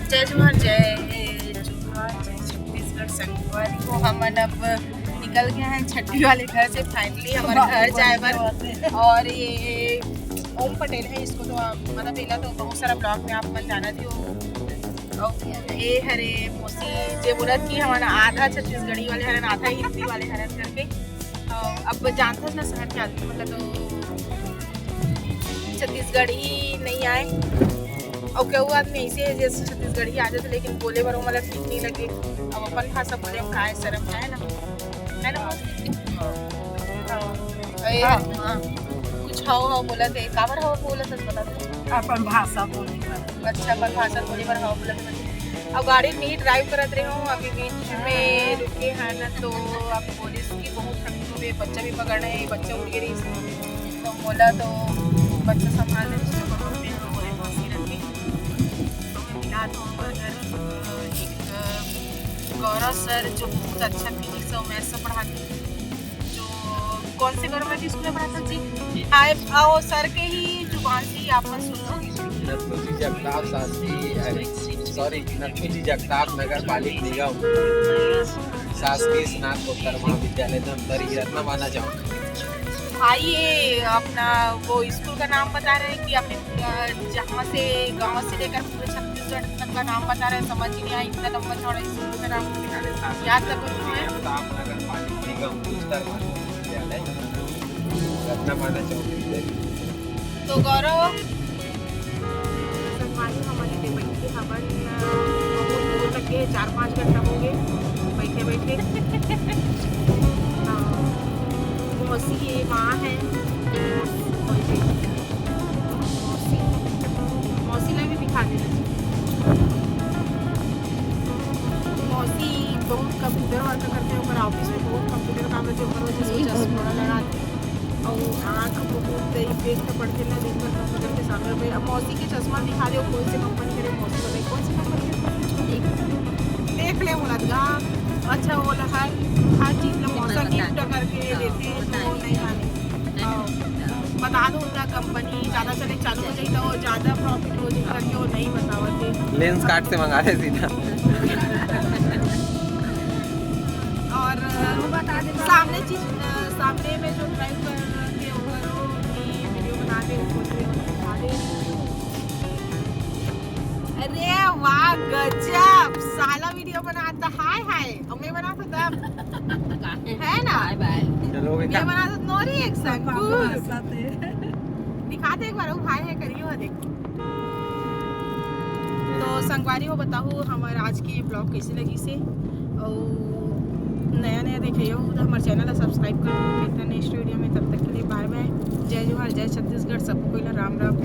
जय जोहार जय छत्तीसगढ़ संगवारी को हमन अब निकल गए हैं छठी वाले घर से। फाइनली हमारे घर जाए बर। और ये ओम पटेल है, इसको तो मतलब पहला तो बहुत सारा ब्लॉग में आप मन जाना थी। और ये हरे मोसी जे बोलत कि हमारा आधा छत्तीसगढ़ी वाले हरन आधा हिंदी वाले हरन करके। अब जानता ना शहर के आदमी मतलब तो छत्तीसगढ़ी नहीं आए और क्यों आदमी ऐसे है जैसे छत्तीसगढ़ी आ जाते, लेकिन बोले बर मतलब ठीक नहीं लगे। अब अपन भाषा बोले हम खाए शर्म है ना कुछ हाव बोला थे काबर हाव बोला था बता दे। अपन भाषा बोले अच्छा अपन भाषा बोले बर हाव बोला था। अब गाड़ी में ड्राइव करत रहे हूँ, अभी बीच में रुके हैं ना तो अब पुलिस की बहुत ठंडी हुई, बच्चा भी पकड़ रहे हैं, बच्चा उड़ गई तो बोला तो बच्चा संभालने बोले फांसी रखी तो मिला तो एक गौरव सर जो बहुत अच्छा फिजिक्स और मैथ्स से पढ़ाते, जो कौन से गवर्नमेंट स्कूल में पढ़ाता जी हाय आओ सर के ही जुबान से ही आप सुन नथुजी जगताप नथुजी जगताप नगर पालिक निगम शासकीय स्नातकोत्तर महाविद्यालय दमदरी रत्ना माना जाऊँ। आइए अपना वो स्कूल का नाम बता रहे हैं कि अपने जहाँ से गांव से लेकर पूरे छत्तीसगढ़ तक का नाम बता रहे हैं। समझ नहीं आया इतना लंबा चौड़ा स्कूल का नाम याद कर नगर पालिक निगम उच्चतर महाविद्यालय रत्ना माना जाऊँ। तो गौरव हमारी बैठे हवन बहुत दूर तक के 4-5 घंटा हो गए बैठे बैठे। मौसी ये माँ है, मौसी ने भी दिखा देना। मौसी बहुत कंप्यूटर वर्क करते हैं, ऊपर ऑफिस में बहुत कंप्यूटर काम है, जो ऊपर जिसको चश्मा लगाते और आँख बहुत इफेक्ट पड़ते ना दिन भर कंप्यूटर के सामने पे। अब मौसी के चश्मा दिखा दो कौन से कंपनी करे, मौसी बताइए कौन सी कंपनी देख ले बोला। अच्छा वो हर चीज़ में मौसा गिफ्ट करके देते हैं तो नहीं माने बता दो उनका कंपनी ज़्यादा चले चालू हो जाए तो ज़्यादा प्रॉफिट हो जाए करके वो नहीं बतावते। लेंस कार्ड से मंगा रहे सीधा और सामने चीज सामने में जो ड्राइव कर के ऊपर वीडियो बना दे दिखा दे। अरे वाह गजब साला वीडियो बनाता हाय हाय और मैं बनाता तब है ना चलोगे मैं बनाता नो रिएक्शन दिखाते एक बार वो हाय है करियो देख। तो संगवारी हो बताओ हमारे आज की ब्लॉग कैसी लगी से और नया देखिए उधर हमारे चैनल सब्सक्राइब कर नेक्स्ट वीडियो में। तब तक के लिए बाय बाय, जय जोहार जय छत्तीसगढ़, सबको राम राम।